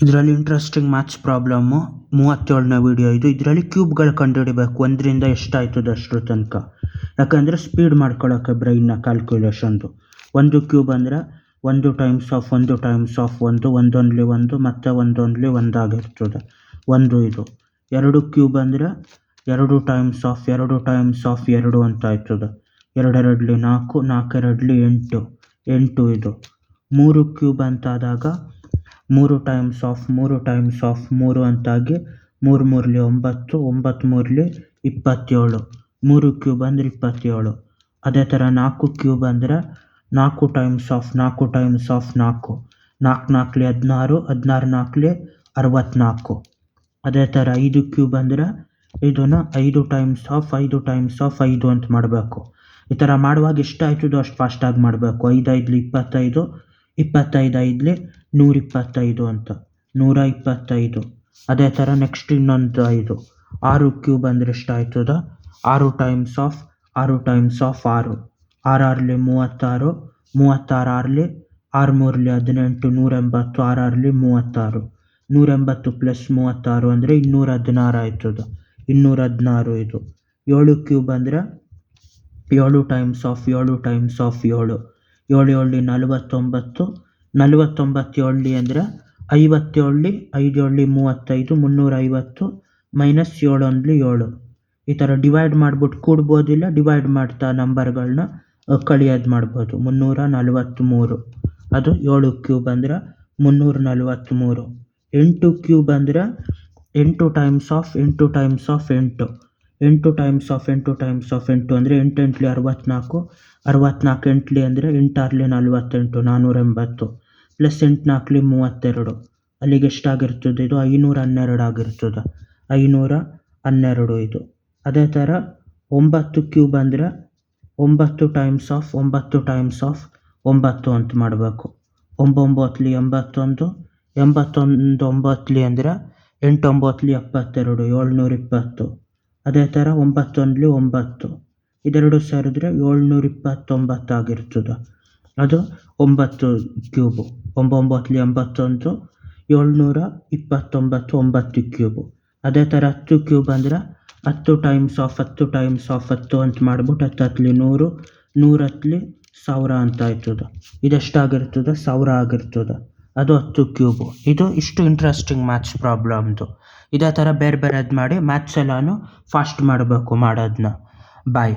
ಇದರಲ್ಲಿ interesting maths problem 37ನೇ video ಇದು. ಇದರಲ್ಲಿ ಕ್ಯೂಬ್ಗಳು ಕಂಡುಹಿಡಿಬೇಕು, 1ರಿಂದ ಎಷ್ಟಾಯ್ತದೆ ಅಷ್ಟರ ತನಕ. ಯಾಕಂದರೆ ಸ್ಪೀಡ್ ಮಾಡ್ಕೊಳ್ಳೋಕ್ಕೆ ಬ್ರೈನ್ನ ಕ್ಯಾಲ್ಕುಲೇಷನ್ದು. 1 ಕ್ಯೂಬ್ ಅಂದರೆ 1 ಟೈಮ್ಸ್ ಆಫ್ 1 ಟೈಮ್ಸ್ ಆಫ್ 1 ಒಂದೊಂದ್ಲಿ 1 ಮತ್ತು ಒಂದೊಂದ್ಲಿ 1 ಆಗಿರ್ತದೆ 1 ಇದು. 2 ಕ್ಯೂಬ್ ಅಂದರೆ 2 ಟೈಮ್ಸ್ ಆಫ್ 2 ಟೈಮ್ಸ್ ಆಫ್ 2 ಅಂತ ಆಯ್ತದೆ. 2 2ಲಿ 4, 4 2ಲಿ 8, 8 ಇದು. 3 ಕ್ಯೂಬ್ ಅಂತಾದಾಗ 3 ಟೈಮ್ಸ್ ಆಫ್ 3 ಟೈಮ್ಸ್ ಆಫ್ 3 ಅಂತಾಗಿ 3 3ಲಿ 9, 9 3ಲಿ 27, 3 ಕ್ಯೂಬ್ ಅಂದರೆ 27. ಅದೇ ಥರ 4 ಕ್ಯೂಬ್ ಅಂದರೆ 4 ಟೈಮ್ಸ್ ಆಫ್ 4 ಟೈಮ್ಸ್ ಆಫ್ 4, 4 4ಲಿ 16, 16 4ಲಿ 64. ಅದೇ ಥರ 5 ಕ್ಯೂಬ್ ಅಂದರೆ ಇದನ್ನು 5 ಟೈಮ್ಸ್ ಆಫ್ 5 ಟೈಮ್ಸ್ ಆಫ್ 5 ಅಂತ ಮಾಡಬೇಕು. ಈ ಥರ ಮಾಡುವಾಗ ಎಷ್ಟಾಯ್ತದೋ ಅಷ್ಟು ಫಾಸ್ಟಾಗಿ ಮಾಡಬೇಕು. 5 5ಲಿ 25, 25 5ಲಿ 125 ಅಂತ 125. ಅದೇ ಥರ ನೆಕ್ಸ್ಟ್ ಇನ್ನೊಂದು 5. 6 ಕ್ಯೂಬ್ ಅಂದರೆ ಎಷ್ಟಾಯ್ತದ 6 times of 6 times of 6, 6 6ಲಿ 36, 36 6ಲಿ 6 3ಲಿ 18, 180, 6 6ಲಿ 36, 180 plus 36 ಅಂದರೆ 216 ಆಯ್ತದ 216 ಇದು. 7 ಕ್ಯೂಬ್ ಅಂದರೆ 7 ಟೈಮ್ಸ್ ಆಫ್ 7 ಟೈಮ್ಸ್ ಆಫ್ 7, 7 7ಲಿ 49, 49 7ಲಿ ಅಂದರೆ 57ಲಿ 5 7ಲಿ 35, 350 ಮೈನಸ್ 7 1ಲಿ 7. ಈ ಥರ ಡಿವೈಡ್ ಮಾಡಿಬಿಟ್ಟು ಕೂಡ್ಬೋದಿಲ್ಲ, ಡಿವೈಡ್ ಮಾಡ್ತಾ ನಂಬರ್ಗಳನ್ನ ಕಳಿಯೋದು ಮಾಡ್ಬೋದು. 343 ಅದು 7 ಕ್ಯೂಬ್ ಅಂದರೆ 343. 8 ಕ್ಯೂಬ್ ಅಂದರೆ 8 times of 8 times of 8, 8 times of 8 times of 8 ಅಂದರೆ 8 8ಲಿ 64, 64 8ಲಿ ಅಂದರೆ 8 6ಲಿ 48, 480 ಪ್ಲಸ್ 8 4ಲಿ 32. ಅಲ್ಲಿಗೆ ಎಷ್ಟಾಗಿರ್ತದೆ ಇದು 512 ಆಗಿರ್ತದೆ 512 ಇದು. ಅದೇ ಥರ 9 ಕ್ಯೂಬ್ ಅಂದರೆ 9 ಟೈಮ್ಸ್ ಆಫ್ 9 ಟೈಮ್ಸ್ ಆಫ್ 9 ಅಂತ ಮಾಡಬೇಕು. 9 9ಲಿ 81, 81 9ಲಿ ಅಂದರೆ 8 9ಲಿ 72, 720. ಅದೇ ಥರ 9 1ಲಿ 9, ಇದೆರಡು ಸೇರಿದ್ರೆ 729 ಆಗಿರ್ತದೆ. ಅದು 9 ಕ್ಯೂಬು. 9 9ಲಿ 81, 729 9 ಕ್ಯೂಬು. ಅದೇ ಥರ 10 ಕ್ಯೂಬ್ ಅಂದರೆ 10 ಟೈಮ್ಸ್ ಆಫ್ 10 ಟೈಮ್ಸ್ ಆಫ್ 10 ಅಂತ ಮಾಡ್ಬಿಟ್ಟು 10 10ಲಿ 100, 100 10ಲಿ 1000 ಅಂತ ಆಯ್ತದೆ. ಇದೆಷ್ಟಾಗಿರ್ತದೆ 1000 ಆಗಿರ್ತದೆ. ಅದು 10 ಕ್ಯೂಬು. ಇದು ಇಷ್ಟು ಇಂಟ್ರೆಸ್ಟಿಂಗ್ ಮ್ಯಾಥ್ಸ್ ಪ್ರಾಬ್ಲಮ್ದು. ಇದೇ ಥರ ಬೇರೆ ಬೇರೆದು ಮಾಡಿ ಮ್ಯಾಥ್ಸ್ ಎಲ್ಲನೂ ಫಾಸ್ಟ್ ಮಾಡಬೇಕು ಮಾಡೋದನ್ನ. ಬಾಯ್.